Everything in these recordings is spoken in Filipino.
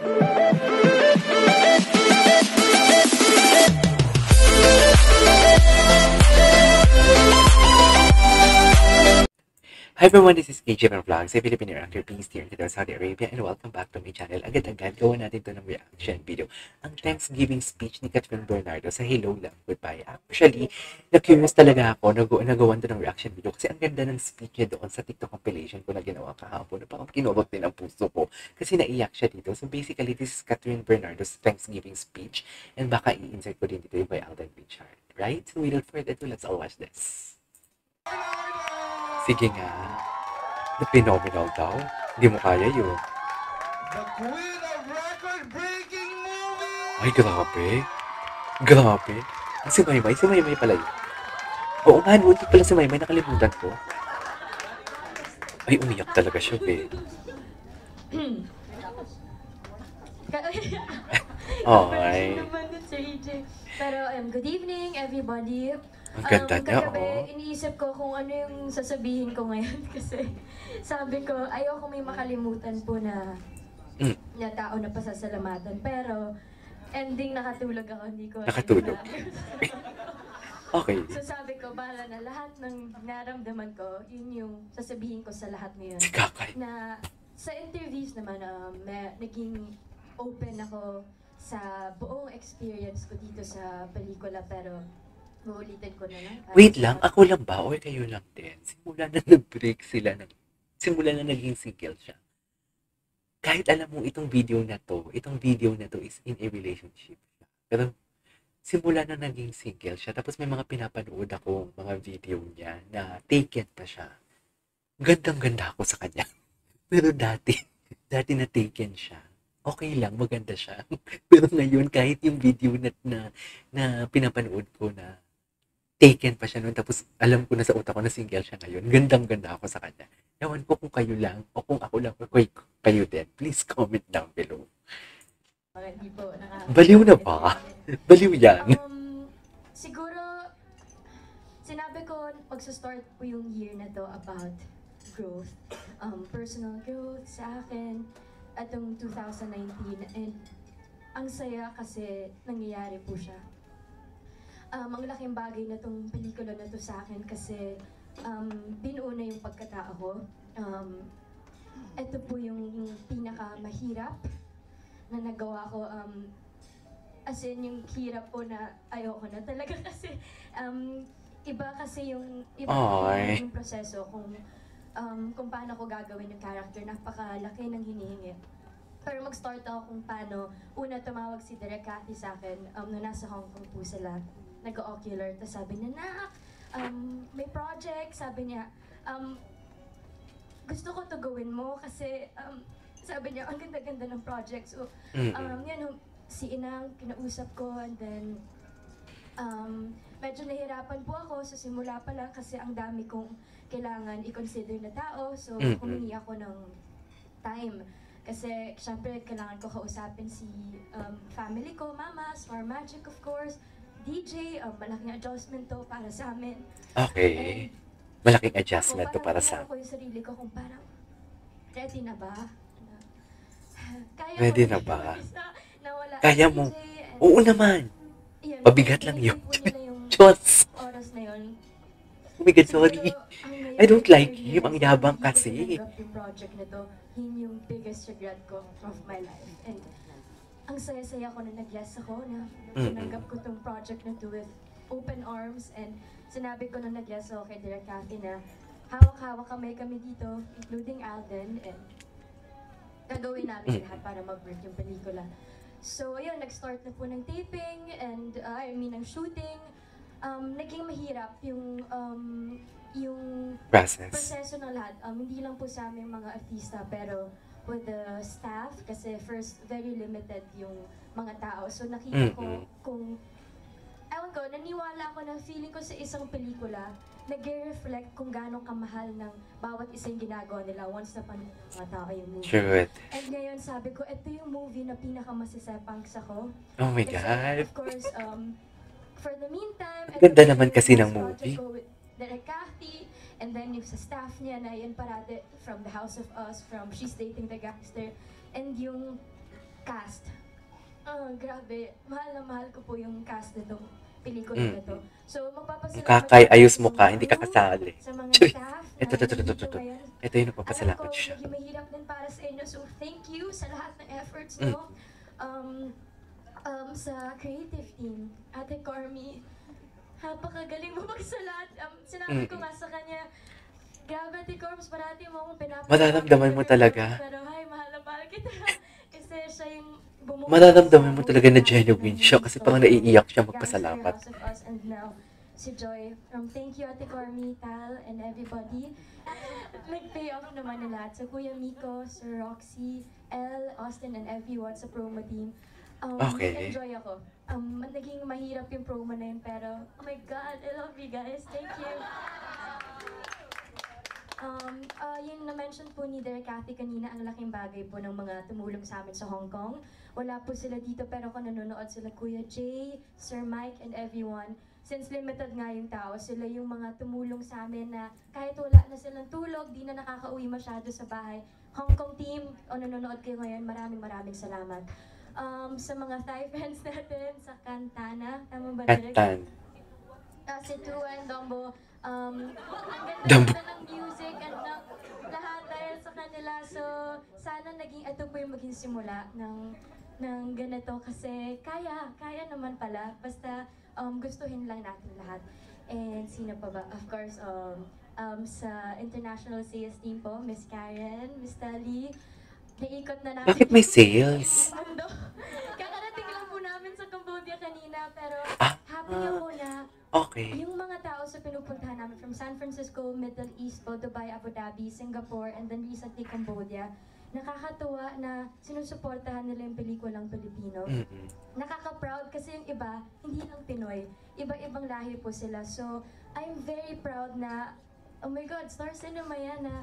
Hi everyone, this is KJ from Vlogs, a Filipino actor based here in Saudi Arabia, and welcome back to my channel. Agad-agad, gawa natin ito ng reaction video. Ang Thanksgiving speech ni Catherine Bernardo sa Hello Love, Goodbye. Actually, na-curious talaga ako, nagawan ito ng reaction video kasi ang ganda ng speech niya doon sa TikTok compilation ko na ginawa kahapon. Parang kinurot din ang puso ko kasi naiyak siya dito. So basically, this is Catherine Bernardo's Thanksgiving speech, and baka i-insert ko din dito yung by Alden Richard. Right? So without further ado, let's all watch this. Sige nga. The phenomenal daw. Hindi mo kaya yun. The queen of record-breaking movie! Ay, grabe. Grabe. Si Maymay pala yun. Oo nga, hindi pala si Maymay. Nakalimutan ko. Ay, umiyak talaga siya, be. Ay. Pero, good evening, everybody. Ang ganda niya, Kagabi, iniisip ko kung ano yung sasabihin ko ngayon kasi sabi ko, ayoko may makalimutan po na tao na pasasalamatan. Pero, ending nakatulog ako, hindi ko... Nakatulog. Okay. So sabi ko, bahala na lahat ng naramdaman ko, yun yung sasabihin ko sa lahat ngayon. Si Kakay. Na sa interviews naman, naging open ako sa buong experience ko dito sa pelikula, pero uulitin ko na lang. Wait lang, ako lang ba? O kayo lang din? Simula na nag-break sila. Simula na naging single siya. Kahit alam mo, itong video na to is in a relationship. Pero simula na naging single siya. Tapos may mga pinapanood ako, mga video niya na taken pa siya. Gandang-ganda ako sa kanya. Pero dati na taken siya. Okay lang, maganda siya. Pero ngayon, kahit yung video na pinapanood ko na taken pa siya noon, tapos alam ko na sa utak ko na single siya ngayon, gandang-ganda ako sa kanya. Ewan ko kung kayo lang, o kung ako lang, o kayo din. Please comment down below. Hindi po Baliw na ba? Baliw yan. Siguro, sinabi ko, magsa-start po yung year na to about growth. Personal growth sa akin, atong 2019, and ang saya kasi nangyayari po siya. Ang laking bagay na tong pelikula na to sa akin kasi binuo na yung pagkatao ko. Ito po yung pinakamahirap na nagawa ko. As in, yung hirap po na ayoko na talaga kasi iba kasi yung proseso kung paano ko gagawin yung character. Napakalaki ng hinihingi. Pero mag-start ako kung paano. Una, tumawag si Direk Cathy sa akin nung nasa Hong Kong po sila. Nag-ocular. Tapos sabi niya, Nak, may project. Sabi niya, gusto ko to gawin mo kasi sabi niya, ang ganda-ganda ng project. So, yan, si Inang, kinausap ko, and then medyo nahirapan po ako sa simula pa lang kasi ang dami kong kailangan i-consider na tao. So, humingi ako ng time. Kasi, syempre, kailangan ko kausapin si family ko, Mama, Smart Magic, of course, DJ, malaking adjustment to para sa amin. Okay. Malaking adjustment to para sa amin. Parang ako yung sarili ko kung parang, ready na ba? Ready na ba? Kaya mo? Oo naman. Pabigat lang yun. Diyos! Oras na yun. Oh my God, sorry. I don't like him. Ang yabang kasi. Yung project na to, yun yung biggest regret ko of my life. And ang saya-saya ko na nag-yes ako na tinanggap ko tong project na to with open arms, and sinabi ko na nag-yes ako kay Direk Cathy na hawak-hawak kami dito, including Alden, and gagawin namin lahat para mag-work yung pelikula. So ayun, nag-start na po ng taping and ng shooting. Naging mahirap yung proseso ng lahat. Hindi lang po sa aming mga artista, pero with the staff, kasi first, very limited yung mga tao. So nakita ko kung, ewan ko, naniwala ako na feeling ko sa isang pelikula, nag-reflect kung gano'ng kamahal ng bawat isang ginagawa nila once na panood ng mga tao yung movie. Sure. And ngayon sabi ko, ito yung movie na pinakamasisepangsa ko. Oh my Kasi, God. of course, for the meantime, ganda naman kasi ng movie. Direk Cathy, and then yung sa staff niya na yan parate from The House of Us, from She's Dating the Gangster, and yung cast. Grabe, mahal na mahal ko po yung cast nitong pelikula na to. So, magpapasalamat Kakay-ayos mo ako ka, sa hindi ka crew, kasali. sa mga Chuy! staff. Ito. ngayon. Ito yung Alam nagpapasalamat ko, siya. naging mahirap din para sa inyo. So, thank you sa lahat ng efforts nyo. Sa creative team, Ate Cormy, napakagaling mo magsulat. Sinabi ko nga sa kanya, grabe Ate Corms, parati mo akong pinapasalamat. Mararamdaman mo talaga. Pero hi, mahal na mahal kita. Kasi siya yung bumuo Mararamdaman sa mo talaga na buhay genuine namin. siya kasi parang naiiyak siya magpasalamat. Gangster House of Us, and now, si Joy. Thank you Ate Cormy, Tal, and everybody. Nag-pay off naman na lahat. So Kuya Miko, Sir Roxy, Elle, Austin, and everyone sa promo team. Okay. Enjoy ako. Naging mahirap yung promo na yun, pero oh my God, I love you guys. Thank you. Yung na-mention po ni Derek Cathy kanina, ang laking bagay po ng mga tumulong sa amin sa Hong Kong. Wala po sila dito, pero kung nanonood sila Kuya Jay, Sir Mike, and everyone, since limited nga yung tao, sila yung mga tumulong sa amin na kahit wala na silang tulog, di na nakakauwi masyado sa bahay. Hong Kong team, o nanonood kayo ngayon, maraming salamat. Sa mga Thai fans natin, sa Cantana, tama ba Derek? Kantan. Si True and Dombo, ang Dombo. ganda ng music and lahat dahil sa kanila. So, sana naging ito po yung maging simula ng ganito kasi kaya naman pala. Basta gustuhin lang natin lahat. And sino pa ba? Of course, sa International Sales Team po, Miss Karen, Miss Tali, naikot na natin. Bakit may sales? Mundo. Kakarating lang po namin sa Cambodia kanina, pero happy ako na Okay. yung mga tao sa pinupuntahan namin from San Francisco, Middle East po, Dubai, Abu Dhabi, Singapore, and then recently Cambodia, nakakatuwa na sinusuportahan nila yung pelikulang Pilipino. Nakaka-proud kasi yung iba, hindi lang Pinoy. Iba-ibang lahi po sila. So, I'm very proud na, oh my God, Star Cinema yan na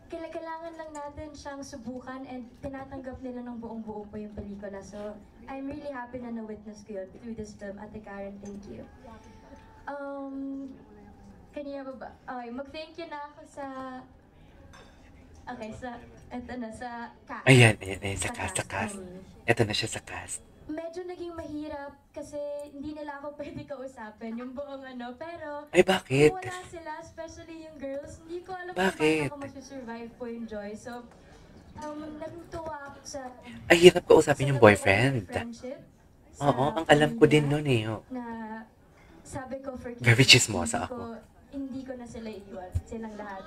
kailangan lang natin siyang subukan and tinatanggap nila ng buong-buo po yung pelikula. So, I'm really happy na na-witness ko yun through this film. Ate Karen, thank you. Kanina ba ba? Okay, mag-thank you na ako sa... Okay, eto na, sa cast. Ayan, sa cast. Ito na siya sa cast. Medyo naging mahirap kasi hindi nila ako pwede kausapin yung buong pero Ay, bakit? kung wala sila, especially yung girls, hindi ko alam Bakit? kung paano ako masusurvive po yung Joy. So, natutuwa ako sa... Ay, hirap kausapin yung sa boyfriend. friendship, Oo, sa ang alam ko din pamilya, nun eh. Oh. Na sabi ko, forgive Very me, chismosa ako. Hindi ko na sila iiwan, silang lahat.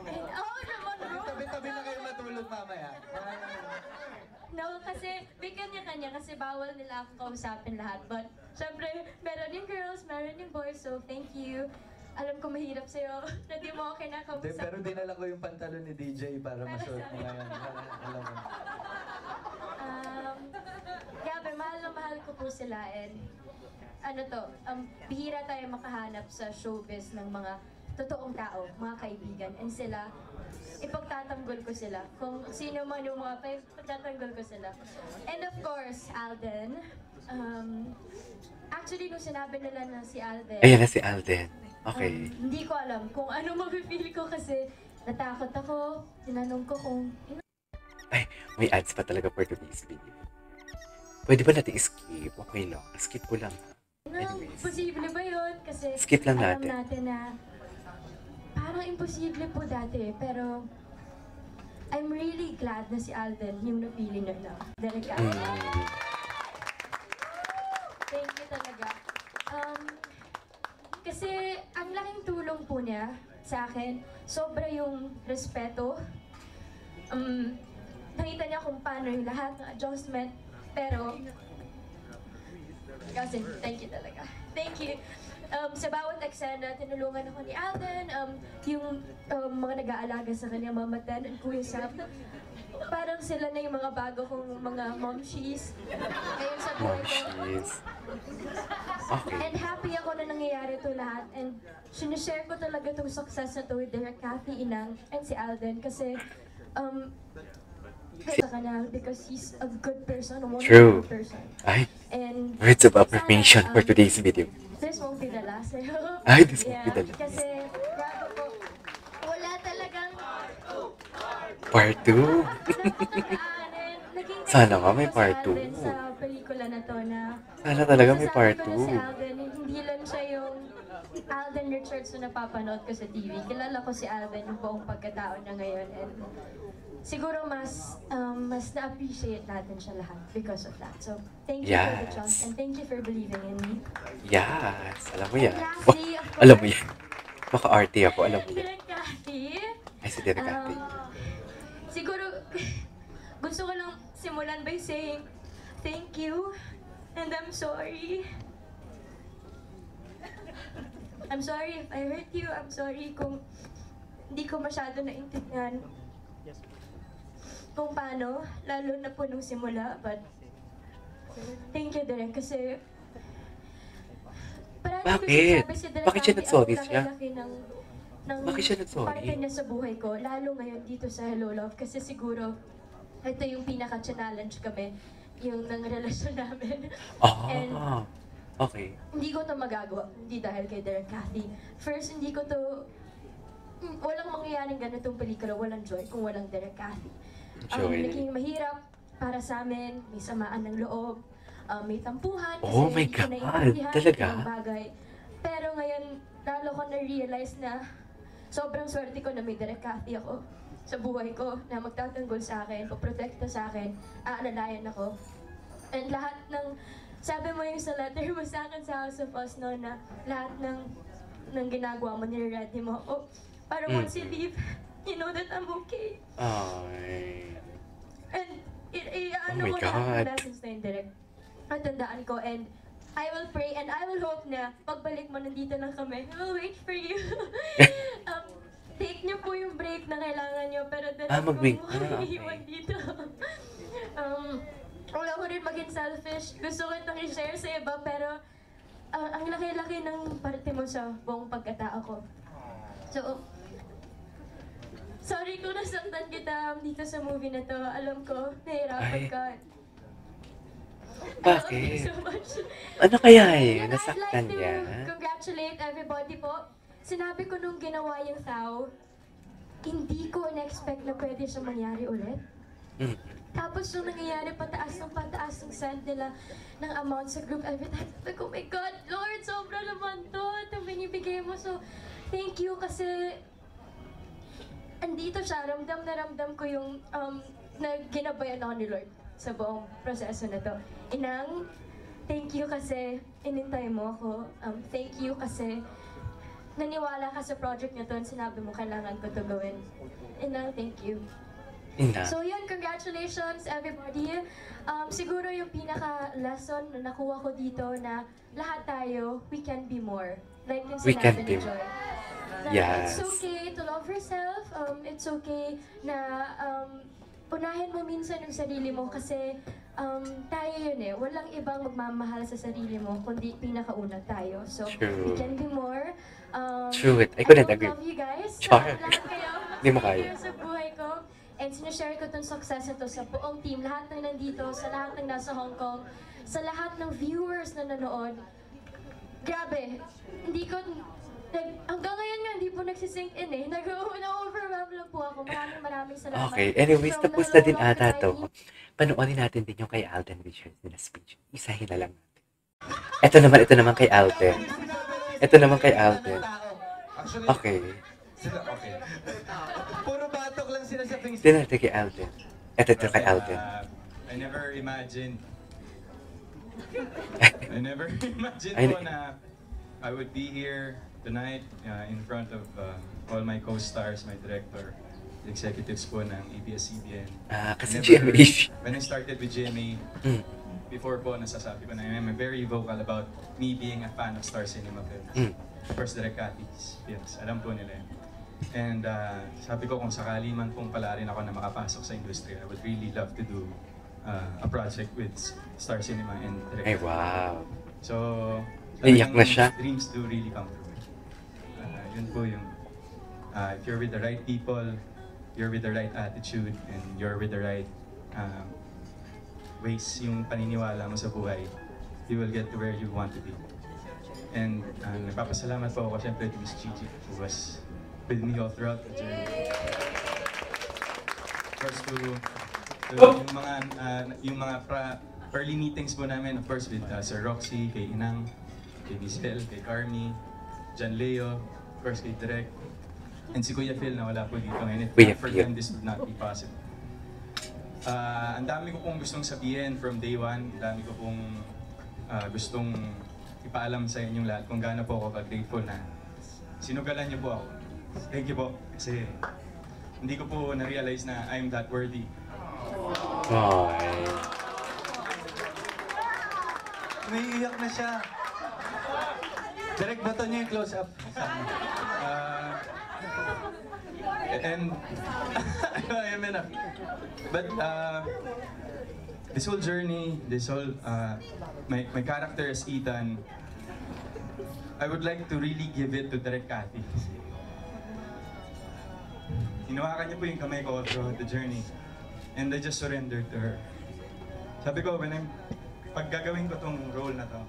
And, naman bro! Tabi-tabi na kayo matulog mamaya. No, kasi bigyan niya kasi bawal nila akong kausapin lahat. But, syempre, meron yung girls, meron yung boys, so thank you. Alam ko mahirap sa'yo na di mo ako kinakausap. Pero dinala ko yung pantalon ni DJ para masuot mo ngayon. Alam mo. Grabe, mahal na mahal ko po sila and bihira tayo makahanap sa showbiz ng mga totoong tao, mga kaibigan. And sila, ipagtatanggol ko sila. Kung sino man yung mga ipagtatanggol ko sila. And of course, Alden. Actually, nung sinabi nila na si Alden, Ayan na si Alden. Okay. hindi ko alam kung ano mag-feel ko kasi natakot ako. Tinanong ko kung Ay, may ads pa talaga for today's video. Pwede ba natin skip? Okay lang. Skip ko lang. Anyways. posible ba yun? Kasi Skip lang alam natin. natin na parang imposible po dati. Pero I'm really glad na si Alden yung napili niya na. Delikado. Thank you talaga. Kasi ang laking tulong po niya sa akin, sobra yung respeto. Nakita niya kung paano yung lahat ng adjustment, pero kasi thank you talaga. Thank you. Sa bawat eksena, tinulungan ako ni Alden, yung mga nag-aalaga sa kanya, Mama Tan and Kuya Sam. Parang sila na yung mga bago kong mga momshies. Ngayon sa buhay ko. Momshies. Okay. And happy ako na nangyayari ito lahat. And sinishare ko talaga itong success na ito with Derek, Cathy, Inang, and si Alden. Kasi, sa kanya, because he's a good person, a True. wonderful person. Ay, And words of affirmation for today's video. this won't be the last. Ay, this won't be the last. Kasi, grabe po, wala talagang Part 2. Sana nga may part 2. Sa pelikula na to na Sana talaga may part masasabi ko na si 2. Alden, hindi lang siya yung Alden Richards na napapanood ko sa TV. Kilala ko si Alden yung buong pagkatao niya ngayon. And siguro mas na-appreciate natin siya lahat because of that. So, thank you for the Yes. chance and thank you for believing in me. Yes. Alam mo yan. And lastly, of course, Alam mo yan. Maka-arty ako. Alam mo yan. Direk Cathy. Ay, si Direk Cathy. Siguro, gusto ko lang simulan by saying, thank you, and I'm sorry. I'm sorry if I hurt you. I'm sorry kung hindi ko masyado naintindihan kung paano, lalo na po nung simula. But, thank you, Direk, kasi parang Bakit? sabi si Direk Bakit siya Cathy, nag-sorry ang siya? laki-laki ng Bakit siya nag-sorry? parte niya sa buhay ko, lalo ngayon dito sa Hello Love, kasi siguro ito yung pinaka-challenge kami, yung ng relasyon namin. And Ah. Okay. hindi ko to magagawa, hindi dahil kay Direk Cathy. First, hindi ko to, walang mangyayaring ganitong pelikula, walang joy kung walang Direk Cathy. Joy. Naging mahirap para sa amin, may samaan ng loob, may tampuhan, kasi Oh my hindi ko God, naiintindihan talaga? yung bagay. Pero ngayon, lalo ko na-realize na sobrang swerte ko na may Direk Cathy ako sa buhay ko, na magtatanggol sa akin, poprotekta sa akin, aalalayan ako. And lahat ng, sabi mo yung sa letter mo sa akin sa House of Us, no, na lahat ng ginagawa mo, nire-ready mo. Oh, para once you leave, you know that I'm okay. Ay. And Oh ano my ko lahat ng God. lessons na yun, Direk. At tandaan ko, and I will pray and I will hope na pagbalik mo, nandito lang kami. I will wait for you. Take niyo po yung break na kailangan niyo, pero mag-break. mo Okay. iiwan dito. Wala ko rin maging selfish. Gusto ko itong i-share sa iba, pero ang laki-laki ng parte mo sa buong pagkatao ko. So, sorry kung nasaktan kita dito sa movie na to. Alam ko, nahihirapan Ay. ka. I love you Bakit? so much. Ano kaya eh? And Nasaktan I'd like niya? to congratulate everybody po. Sinabi ko nung ginawa yung Thao, hindi ko na-expect na pwede siya mangyari ulit. Mm. Tapos nung nangyayari, pataas ng send nila ng amount sa group every time. Sabi ko, oh my God, Lord, sobra naman to. Itong binibigay mo. So, thank you kasi andito siya. Ramdam na ramdam ko yung na ginabayan ako ni Lord sa buong proseso na to. Inang, thank you kasi inintay mo ako. Thank you kasi naniwala ka sa project na to and sinabi mo kailangan ko to gawin. Inang, thank you. Ina. So yun, congratulations everybody. Siguro yung pinaka-lesson na nakuha ko dito na lahat tayo, we can be more. Like yung We can sinabi be ni Joy. Na Yes. It's okay to love yourself. It's okay na unahin mo minsan yung sarili mo kasi tayo yun eh. Walang ibang magmamahal sa sarili mo kundi pinakauna tayo. So, True. we can be more. True it. I couldn't agree. love you guys. Char. Lahat kayo. Hindi mo kaya. Sa buhay ko. And sinashare ko itong success na to sa buong team. Lahat ng nandito, sa lahat ng nasa Hong Kong, sa lahat ng viewers na nanood. Grabe. Hindi ko... hanggang ngayon nga, hindi po nagsisink in eh. Na-overwhelm lang po ako. Maraming salamat. Okay, anyways, From tapos the na din Hello Love ata to. Society. Panoorin natin din yung kay Alden Richards na speech. Isahin na lang natin. Ito naman kay Alden. Ito naman kay Alden. Actually, Okay. okay. Puro batok lang sila sa things. Ito natin kay Alden. Ito kay Alden. I never imagined Ay, po na I would be here tonight in front of all my co-stars, my director, the executives po ng ABS-CBN. Kasi Never- GMA. When I started with GMA, Mm. before po nasasabi ko na I'm very vocal about me being a fan of Star Cinema Mm. films. Of course, Direk Cathy's films. Alam po nila yun. And sabi ko kung sakali man pong pala rin ako na makapasok sa industry, I would really love to do a project with Star Cinema and Direk Ay, Cathy. wow. So, Naiyak na talagang siya. dreams do really come true. Yun po yung, if you're with the right people, you're with the right attitude, and you're with the right ways yung paniniwala mo sa buhay, you will get to where you want to be. And nagpapasalamat po ako siyempre to Miss Gigi who was with me all throughout the journey. course, to yung mga early meetings po namin, of course, with Sir Roxy, kay Inang, kay Michelle, kay Carmi, John Leo, of course, kay Direk, and si Kuya Phil na wala po dito ngayon. For them, this would not be possible. Ang dami ko pong gustong sabihin from day one. Ang dami ko pong gustong ipaalam sa inyong lahat kung gaano po ako ka-grateful na sinugalan niyo po ako. Thank you po. Kasi hindi ko po na-realize na I'm that worthy. Ay. Umiiyak na siya. Direct bato niyo yung close-up. And I mean, but this whole journey, this whole my character as Ethan, I would like to really give it to Direk Cathy. Hinawakan niya po yung kamay ko throughout the journey, and I just surrendered to her. Sabi ko, pag gagawin ko tong role na to,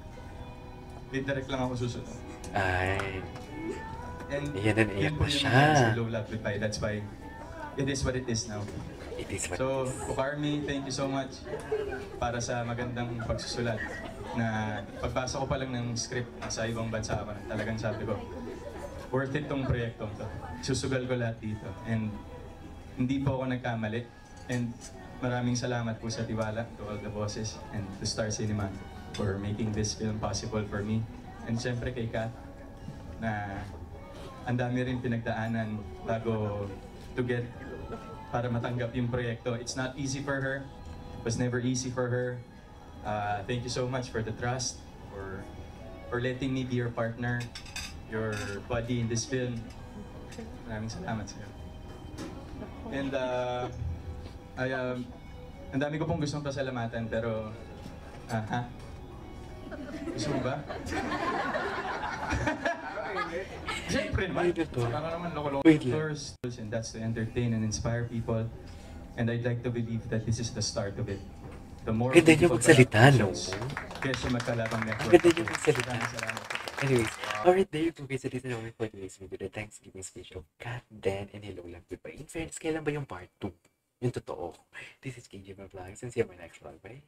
with Direk lang ako susunod. Ay. And Iyan yun po yung siya. Low Love Goodbye. That's why it is what it is now. It is what So, Carmi, thank you so much para sa magandang pagsusulat. Na pagbasa ko pa lang ng script sa ibang bansa ako, talagang sabi ko, worth it tong proyektong to. Susugal ko lahat dito. And hindi po ako nagkamali. And maraming salamat po sa tiwala to all the bosses and to Star Cinema for making this film possible for me. And syempre kay Kat, na ang dami rin pinagdaanan bago to get para matanggap yung proyekto. It's not easy for her. It was never easy for her. Thank you so much for the trust, for letting me be your partner, your buddy in this film. Maraming salamat sa iyo. And ang dami ko pong gustong pasalamatan pero gusto mo ba? Siyempre naman. Para naman first, and that's to entertain and inspire people. And I'd like to believe that this is the start of it. The more Ganda niyo magsalita, no? Kesa magkalabang network. Ganda niyo magsalita. Salamat. Anyways, alright, there you go guys. So this is all for today's video. The Thanksgiving speech of Kat, Dan, and Hello Love Goodbye. In fairness, kailan ba yung part 2? Yung totoo. This is KJ Vlogs and see you on my next vlog. Bye!